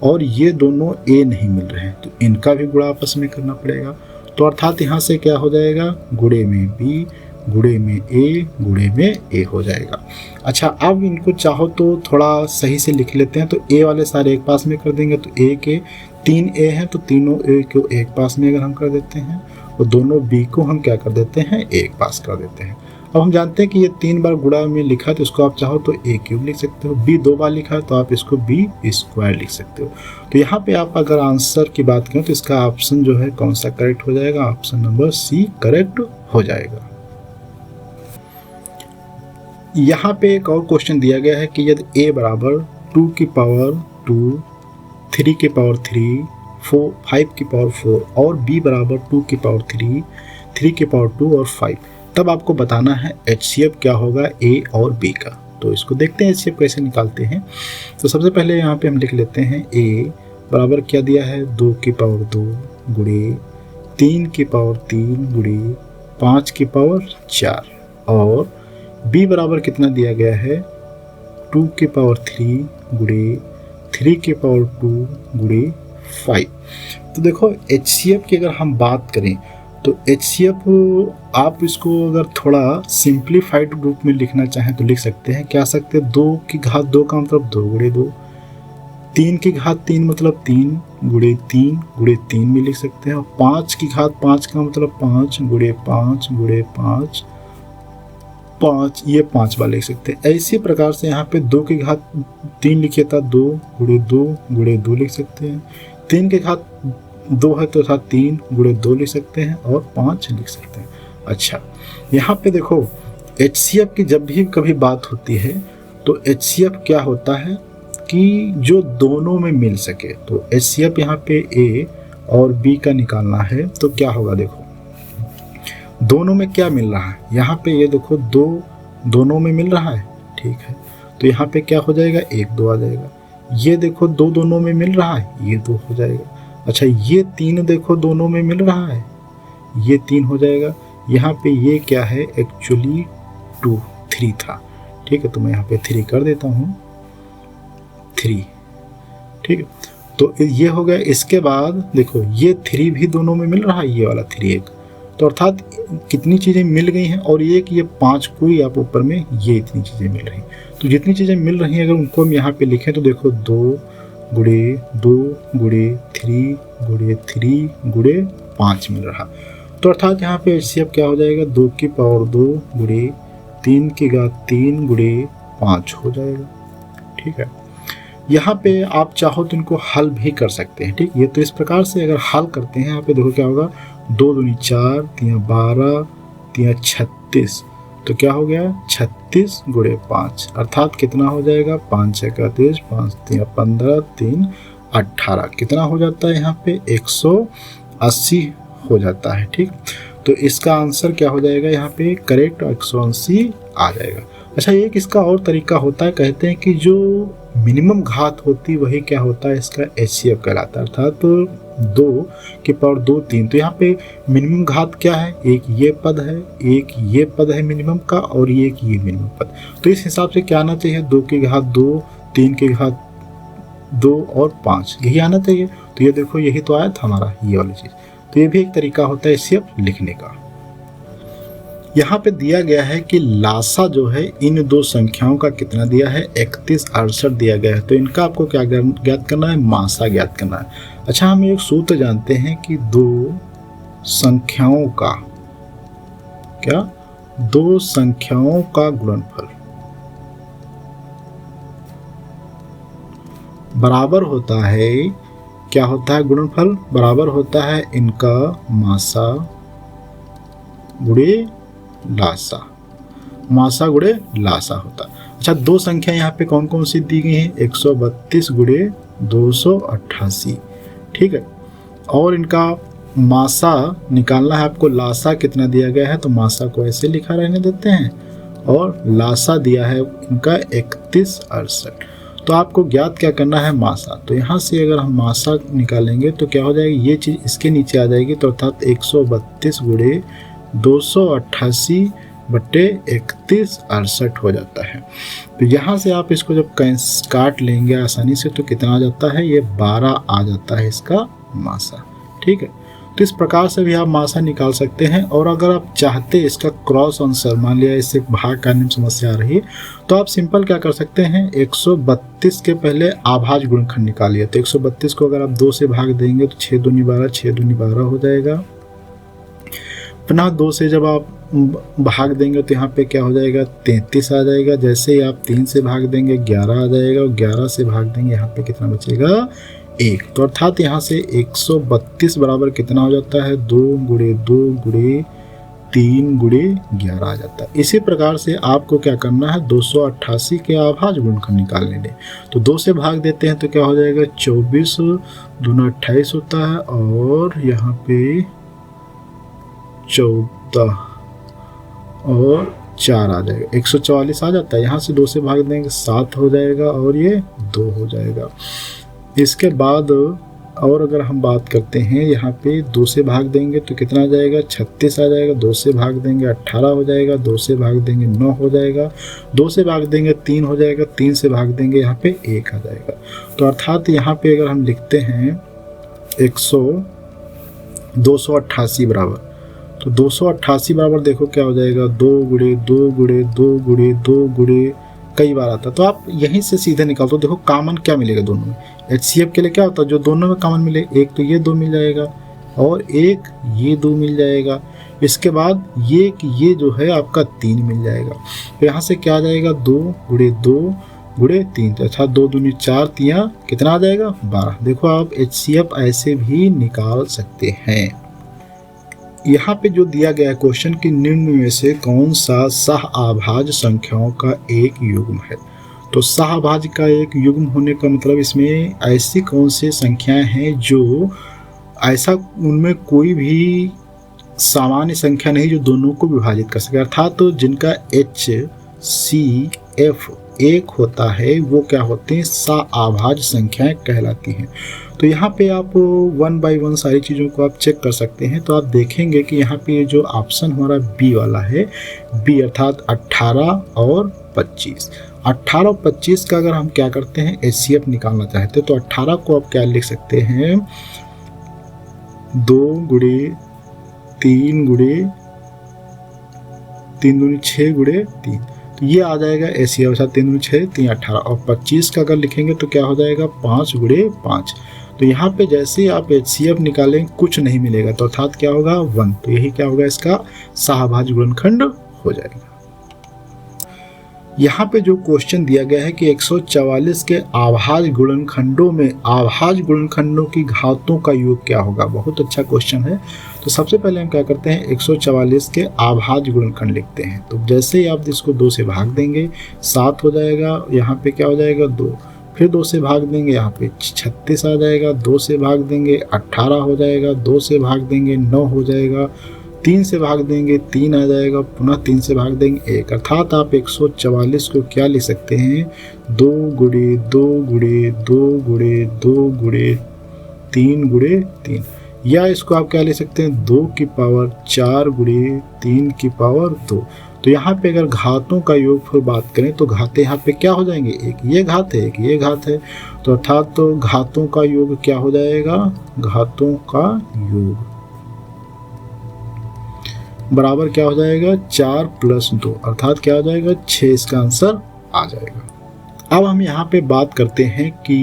और ये दोनों a नहीं मिल रहे हैं, तो इनका भी गुणा आपस में करना पड़ेगा। तो अर्थात यहाँ से क्या हो जाएगा, गुणे में b गुणे में a गुणे में a हो जाएगा। अच्छा, अब इनको चाहो तो थोड़ा सही से लिख लेते हैं। तो a वाले सारे एक पास में कर देंगे तो a के 3 a हैं, तो तीनों a को एक पास में अगर हम कर देते हैं और दोनों b को हम क्या कर देते हैं, एक पास कर देते हैं। अब हम जानते हैं कि ये 3 बार गुणा में लिखा है तो इसको आप चाहो तो a क्यूब लिख सकते हो, b 2 बार लिखा है तो आप इसको b स्क्वायर लिख सकते हो। तो यहाँ पे आप अगर आंसर की बात करें तो इसका ऑप्शन जो है कौन सा करेक्ट हो जाएगा, ऑप्शन नंबर सी करेक्ट हो जाएगा। यहाँ पे एक और क्वेश्चन दिया गया है कि यदि a बराबर 2 की पावर 2, 3 की पावर 3, 4, 5 की पावर 4 और b बराबर 2 की पावर 3, 3 की पावर 2 और 5, तब आपको बताना है HCF क्या होगा a और b का। तो इसको देखते हैं HCF कैसे निकालते हैं। तो सबसे पहले यहाँ पे हम लिख लेते हैं a बराबर क्या दिया है, 2 की पावर 2 गुणे 3 की पावर 3 गुणे 5 की पावर 4 और b बराबर कितना दिया गया है, 2 की पावर 3 गुणे 3 की पावर 2 गुणे 5। तो देखो HCF की अगर हम बात करें तो HCF आप इसको अगर थोड़ा सिंप्लीफाइड रूप में लिखना चाहें तो लिख सकते हैं, क्या सकते हैं, 2 की घात 2 का मतलब 2 गुणे 2, 3 की घात 3 मतलब 3 गुणे 3 गुणे 3 भी लिख सकते हैं और 5 की घात 5 का मतलब 5 गुणे 5 गुणे 5 5, ये 5 बार लिख सकते हैं। इसी प्रकार से यहाँ पे 2 की घात 3 लिखे था 2 गुणे 2 गुणे 2 लिख सकते हैं, 3 की घात 2 है तो था 3 गुणे 2 लिख सकते हैं और 5 लिख सकते हैं। अच्छा, यहाँ पे देखो HCF की जब भी कभी बात होती है तो HCF क्या होता है कि जो दोनों में मिल सके। तो HCF यहाँ पे A और B का निकालना है तो क्या होगा, देखो दोनों में क्या मिल रहा है, यहाँ पे ये देखो 2 दोनों में मिल रहा है, ठीक है। तो यहाँ पे क्या हो जाएगा, 1 2 आ जाएगा। ये देखो 2 दोनों में मिल रहा है, ये 2 हो जाएगा। अच्छा, ये 3 देखो दोनों में मिल रहा है, ये 3 हो जाएगा। यहाँ पे ये क्या है, एक्चुअली 2 3 था, ठीक है। तो मैं यहाँ पे 3 कर देता हूँ, 3, ठीक है। तो ये हो गया। इसके बाद देखो ये 3 भी दोनों में मिल रहा है, ये वाला 3 1, तो अर्थात कितनी चीज़ें मिल गई हैं और ये कि ये 5 को ही आप ऊपर में ये इतनी चीज़ें मिल रही हैं। तो जितनी चीज़ें मिल रही हैं अगर उनको हम यहाँ पे लिखें तो देखो 2 गुणे 2 गुणे 3 गुणे 3 गुणे 5 मिल रहा। तो अर्थात यहाँ पे HCF क्या हो जाएगा, 2 की पावर 2 गुणे 3 की घात 3 गुणे 5 हो जाएगा, ठीक है। यहाँ पे आप चाहो तो इनको हल भी कर सकते हैं, ठीक। ये तो इस प्रकार से अगर हल करते हैं यहाँ पे देखो क्या होगा, 2 दूनी 4, 3 12, 3 36, तो क्या हो गया 36। 32 गुणे 5 अर्थात कितना हो जाएगा, 5 का 30, 5 3 15, 3 18, कितना हो जाता है यहाँ पे 180 हो जाता है। ठीक, तो इसका आंसर क्या हो जाएगा यहाँ पे करेक्ट 180 आ जाएगा। अच्छा, एक इसका और तरीका होता है, कहते हैं कि जो मिनिमम घात होती वही क्या होता है इसका HCF कहलाता है, अर्थात 2 की पावर 2 3। तो यहाँ पे मिनिमम घात क्या है, एक ये पद है, एक ये पद है मिनिमम का, और एक ये मिनिमम पद। तो इस हिसाब से क्या आना चाहिए, 2 की घात 2, 3 की घात 2 और 5, यही आना चाहिए। तो ये देखो, यही तो आया था हमारा ये वाली चीज़। तो ये भी एक तरीका होता है HCF लिखने का। यहाँ पे दिया गया है कि लासा जो है इन दो संख्याओं का कितना दिया है, 31 68 दिया गया है। तो इनका आपको क्या ज्ञात करना है, मासा ज्ञात करना है। अच्छा, हम एक सूत्र जानते हैं कि दो संख्याओं का क्या, दो संख्याओं का गुणनफल बराबर होता है, क्या होता है गुणनफल, बराबर होता है इनका मासा गुणे लासा, मासा गुणे लासा होता। अच्छा, दो संख्या यहाँ पे कौन कौन सी दी गई हैं, 132 गुणे 288। ठीक है, और इनका मासा निकालना है आपको, लासा कितना दिया गया है, तो मासा को ऐसे लिखा रहने देते हैं, और लासा दिया है इनका 31 68। तो आपको ज्ञात क्या करना है, मासा। तो यहाँ से अगर हम मासा निकालेंगे तो क्या हो जाएगी, ये चीज़ इसके नीचे आ जाएगी, तो अर्थात 132 गुणे 288 बट्टे 31 68 हो जाता है। तो यहाँ से आप इसको जब काट लेंगे आसानी से तो कितना आ जाता है, ये 12 आ जाता है इसका मासा। ठीक है, तो इस प्रकार से भी आप मासा निकाल सकते हैं। और अगर आप चाहते इसका क्रॉस आंसर, मान लिया इससे भाग करने में समस्या आ रही है, तो आप सिंपल क्या कर सकते हैं, 132 के पहले आभाज्य गुणनखंड निकालिए। तो 132 को अगर आप 2 से भाग देंगे तो 6 दूनी 12, 6 दूनी 12 हो जाएगा। पुनः 2 से जब आप भाग देंगे तो यहाँ पे क्या हो जाएगा, 33 आ जाएगा। जैसे ही आप 3 से भाग देंगे 11 आ जाएगा, और 11 से भाग देंगे यहाँ पे कितना बचेगा, 1। तो अर्थात यहाँ से 132 बराबर कितना हो जाता है, 2 गुणे 2 गुणे 3 गुणे 11 आ जाता है। इसी प्रकार से आपको क्या करना है, 288 के आभाज्य गुणनखंड निकालने दें। तो 2 से भाग देते हैं तो क्या हो जाएगा, 24 दूना 28 होता है, और यहाँ पे 14 और 4 आ जाएगा, 144 आ जाता है। यहाँ से 2 से भाग देंगे 7 हो जाएगा, और ये 2 हो जाएगा। इसके बाद और अगर हम बात करते हैं, यहाँ पे 2 से भाग देंगे तो कितना आ जाएगा, 36 आ जाएगा। 2 से भाग देंगे 18 हो जाएगा। 2 से भाग देंगे 9 हो जाएगा। 2 से भाग देंगे 3 हो जाएगा। 3 से भाग देंगे यहाँ पे 1 आ जाएगा। तो अर्थात यहाँ पे अगर हम लिखते हैं 288 बराबर, तो 288 बराबर देखो क्या हो जाएगा, 2 गुणे 2 गुणे 2 गुणे 2 गुणे कई बार आता है। तो आप यहीं से सीधे निकाल दो। देखो कॉमन क्या मिलेगा दोनों में, HCF के लिए क्या होता है, जो दोनों में कॉमन मिले, एक तो ये 2 मिल जाएगा और एक ये 2 मिल जाएगा। इसके बाद ये जो है आपका 3 मिल जाएगा। तो यहाँ से क्या आ जाएगा, 2 गुणे 2 गुणे 3, तो अच्छा 2 दूनी 4, 3 कितना आ जाएगा, 12। देखो आप HCF ऐसे भी निकाल सकते हैं। यहाँ पे जो दिया गया है क्वेश्चन की निम्न में से कौन सा सह आभाज्य संख्याओं का एक युग्म है। तो सह आभाज्य का एक युग्म होने का मतलब इसमें ऐसी कौन सी संख्याएं हैं जो ऐसा उनमें कोई भी सामान्य संख्या नहीं जो दोनों को विभाजित कर सके, अर्थात तो जिनका HCF 1 होता है वो क्या होते हैं, सह आभाज्य संख्याएं कहलाती हैं। तो यहाँ पे आप 1 बाय 1 सारी चीज़ों को आप चेक कर सकते हैं। तो आप देखेंगे कि यहाँ पे जो ऑप्शन हमारा बी वाला है, बी अर्थात 18 और 25। 18 और 25 का अगर हम क्या करते हैं, HCF निकालना चाहते हैं, तो 18 को आप क्या लिख सकते हैं, 2 गुणे 3 गुणे 3 दूनी 6 गुणे 3, तो ये आ जाएगा HCF, अर्थात 3 दूनी 6 3 18। और 25 का अगर लिखेंगे तो क्या हो जाएगा, 5 गुणे 5। तो यहाँ पे जैसे ही आप HCF निकालें कुछ नहीं मिलेगा, तो अर्थात क्या होगा, 1। तो यही क्या होगा, इसका सहभाज्य गुणनखंड हो जाएगा। यहाँ पे जो क्वेश्चन दिया गया है कि 144 के आभाज्य गुणनखंडों में आभाज्य गुणनखंडों की घातों का योग क्या होगा, बहुत अच्छा क्वेश्चन है। तो तो सबसे पहले हम क्या करते हैं, 144 के अभाज्य गुणनखंड लिखते हैं। तो जैसे ही आप इसको 2 से भाग देंगे 7 हो जाएगा, यहाँ पे क्या हो जाएगा 2, फिर 2 से भाग देंगे यहाँ पे 36 आ जाएगा, 2 से भाग देंगे 18 हो जाएगा, 2 से भाग देंगे 9 हो जाएगा, 3 से भाग देंगे 3 आ जाएगा, पुनः 3 से भाग देंगे 1। अर्थात आप 144 को क्या लिख सकते हैं, 2 गुणे 2 गुणे 2 गुणे 2 गुणे 3 गुणे 3, या इसको आप क्या ले सकते हैं, 2 की पावर 4 गुणे 3 की पावर 2। तो यहाँ पे अगर घातों का योग फिर बात करें तो घाते यहाँ पे क्या हो जाएंगे, एक ये घात है, एक ये घात है, तो अर्थात तो घातों का योग क्या हो जाएगा, घातों का योग बराबर क्या हो जाएगा, 4 + 2, अर्थात क्या हो जाएगा 6, इसका आंसर आ जाएगा। अब हम यहाँ पे बात करते हैं कि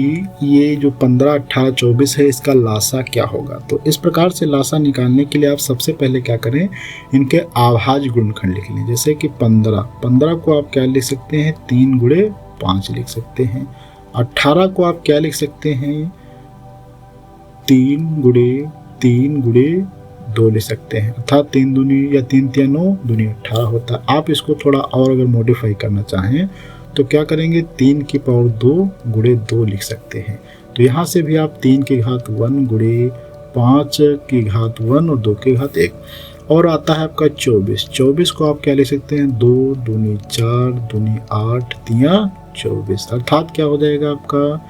ये जो 15, 18, 24 है इसका लासा क्या होगा। तो इस प्रकार से लासा निकालने के लिए आप सबसे पहले क्या करें, इनके अभाज्य गुणनखंड लिख लें। जैसे कि 15 को आप क्या लिख सकते हैं, 3 गुणे 5 लिख सकते हैं। 18 को आप क्या लिख सकते हैं, 3 गुणे 2 लिख सकते हैं, अर्थात 3 दूनी या 3 तिया 9 दूनी 18 होता है। आप इसको थोड़ा और अगर मॉडिफाई करना चाहें तो क्या करेंगे, 3 की पावर 2 गुणे 2 लिख सकते हैं। तो यहाँ से भी आप 3 की घात 1 गुणे 5 की घात 1 और 2 की घात 1, और आता है आपका 24 को आप क्या लिख सकते हैं, 2 दूनी 4 दूनी 8 तिया 24, अर्थात क्या हो जाएगा आपका,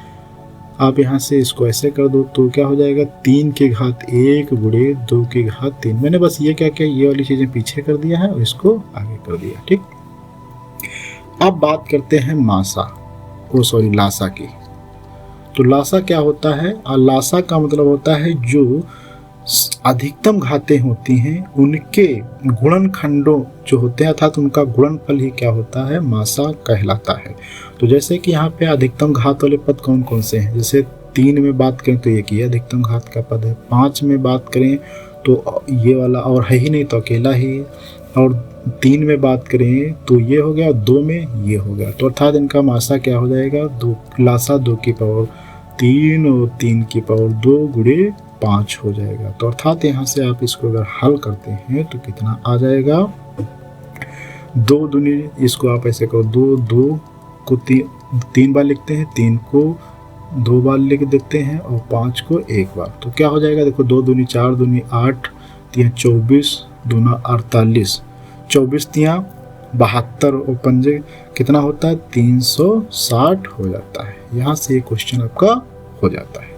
आप यहाँ से इसको ऐसे कर दो तो क्या हो जाएगा, 3 की घात 1 गुणे 2 की घात 3। मैंने बस ये क्या किया, ये वाली चीज़ें पीछे कर दिया है और इसको आगे कर दिया, ठीक। अब बात करते हैं लासा की। तो लासा क्या होता है, लासा का मतलब होता है जो अधिकतम घातें होती हैं उनके गुणनखंडों जो होते हैं, अर्थात उनका गुणनफल ही क्या होता है, मासा कहलाता है। तो जैसे कि यहाँ पे अधिकतम घात वाले पद कौन कौन से हैं, जैसे 3 में बात करें तो एक ही अधिकतम घात का पद है, 5 में बात करें तो ये वाला और है ही नहीं तो अकेला ही, और 3 में बात करें तो ये हो गया, 2 में ये हो गया। तो अर्थात इनका मासा क्या हो जाएगा, लासा 2 की पावर 3 और 3 की पावर 2 गुणे 5 हो जाएगा। तो अर्थात यहाँ से आप इसको अगर हल करते हैं तो कितना आ जाएगा, 2 दूनी, इसको आप ऐसे करो, 2 को 3 बार लिखते हैं, 3 को 2 बार लिख देते हैं और 5 को 1 बार। तो क्या हो जाएगा, देखो 2 दूनी 4 दूनी 8 3 24 दूना 48, 24 तिया 72 और पंजे कितना होता है, 360 हो जाता है। यहाँ से क्वेश्चन आपका हो जाता है।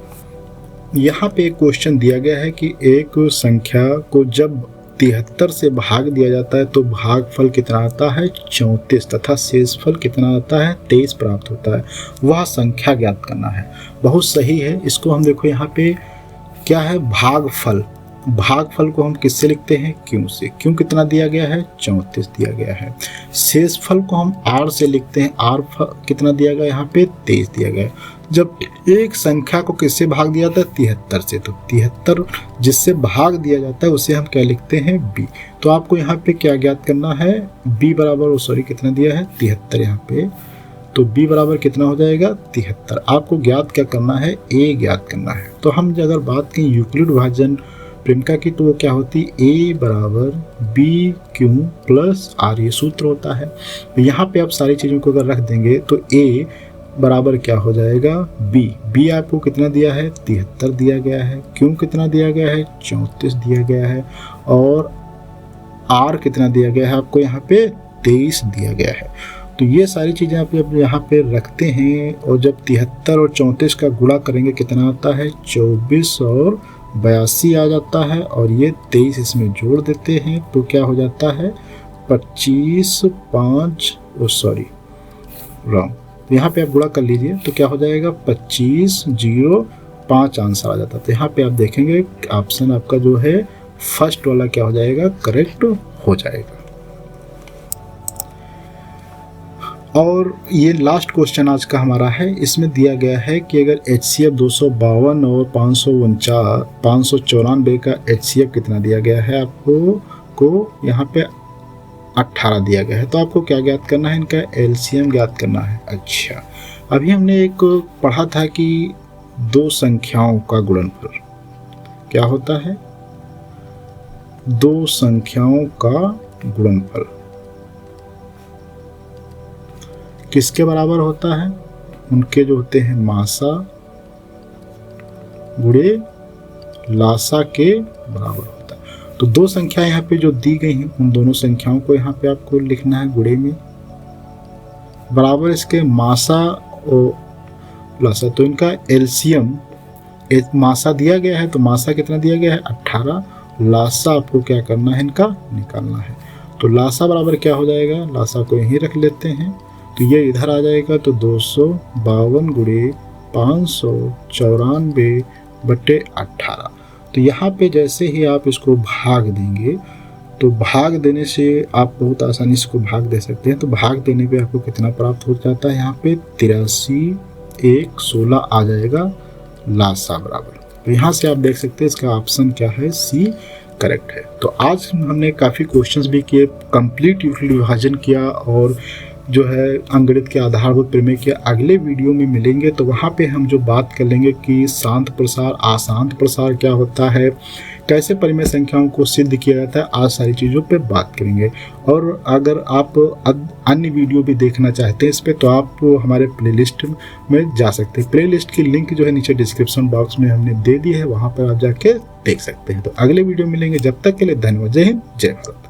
यहाँ पे एक क्वेश्चन दिया गया है कि एक संख्या को जब 73 से भाग दिया जाता है तो भागफल कितना आता है, 34, तथा शेषफल कितना आता है, 23 प्राप्त होता है। वह संख्या ज्ञात करना है। बहुत सही है। इसको हम देखो यहाँ पे क्या है, भागफल। भागफल को हम किससे लिखते हैं, क्यों से। क्यों कितना दिया गया है, 34 दिया गया है। शेषफल को हम आर से लिखते हैं। आर कितना दिया गया यहाँ पे, 23 दिया गया है। जब एक संख्या को किससे भाग दिया जाता है, 73 से, तो 73 जिससे भाग दिया जाता है उसे हम क्या लिखते हैं, b। तो आपको यहाँ पे क्या ज्ञात करना है, b बराबर कितना दिया है, 73 यहाँ पे। तो b बराबर कितना हो जाएगा, 73। आपको ज्ञात क्या करना है, a ज्ञात करना है। तो हम अगर बात करें यूक्लिड विभाजन प्रेमिका की तो वो क्या होती है, a बराबर b क्यू प्लस r, ये सूत्र होता है। तो यहाँ पे आप सारी चीज़ों को अगर रख देंगे तो a बराबर क्या हो जाएगा, b आपको कितना दिया है, 73 दिया गया है। क्यों कितना दिया गया है, 34 दिया गया है। और r कितना दिया गया है आपको यहाँ पे, 23 दिया गया है। तो ये सारी चीज़ें आप यहाँ पे रखते हैं और जब 73 और 34 का गुणा करेंगे कितना आता है, 24 और 82 आ जाता है। और ये 23 इसमें जोड़ देते हैं तो क्या हो जाता है, 25 5 तो यहाँ पे आप गुणा कर लीजिए तो क्या हो जाएगा, 25 0 5 आंसर आ जाता है। तो यहाँ पे आप देखेंगे ऑप्शन आपका जो है फर्स्ट वाला क्या हो जाएगा, करेक्ट हो जाएगा। और ये लास्ट क्वेश्चन आज का हमारा है। इसमें दिया गया है कि अगर HCF 252 और 594 का HCF कितना दिया गया है, आपको यहाँ पे 18 दिया गया है। तो आपको क्या ज्ञात करना है, इनका LCM ज्ञात करना है। अच्छा, अभी हमने एक पढ़ा था कि दो संख्याओं का गुणनफल क्या होता है, दो संख्याओं का गुणनफल किसके बराबर होता है? उनके जो होते हैं मासा गुणे लासा के बराबर होता है। तो दो संख्या यहाँ पे जो दी गई हैं उन दोनों संख्याओं को यहाँ पे आपको लिखना है गुणे में, बराबर इसके मासा और लासा। तो इनका एलसीएम, एक मासा दिया गया है तो मासा कितना दिया गया है 18, लासा आपको क्या करना है इनका निकालना है। तो लासा बराबर क्या हो जाएगा, लासा को यहीं रख लेते हैं तो ये इधर आ जाएगा। तो 252 गुणे 594/18। तो यहाँ पे जैसे ही आप इसको भाग देंगे तो भाग देने से आप बहुत आसानी से इसको भाग दे सकते हैं। तो भाग देने पे आपको कितना प्राप्त हो जाता है, यहाँ पे 83/116 आ जाएगा लासा बराबर। तो यहाँ से आप देख सकते हैं इसका ऑप्शन क्या है, सी करेक्ट है। तो आज हमने काफ़ी क्वेश्चंस भी किए, कंप्लीट यूक्लिड विभाजन किया और जो है अंकगणित के आधारभूत प्रमेय के अगले वीडियो में मिलेंगे तो वहाँ पे हम जो बात कर लेंगे कि शांत प्रसार अशांत प्रसार क्या होता है, कैसे परिमेय संख्याओं को सिद्ध किया जाता है, आज सारी चीज़ों पे बात करेंगे। और अगर आप अन्य वीडियो भी देखना चाहते हैं इस पर तो आप हमारे प्लेलिस्ट में जा सकते हैं। प्लेलिस्ट की लिंक जो है नीचे डिस्क्रिप्शन बॉक्स में हमने दे दी है, वहाँ पर आप जाके देख सकते हैं। तो अगले वीडियो मिलेंगे, जब तक के लिए धन्यवाद। जय हिंद, जय भारत।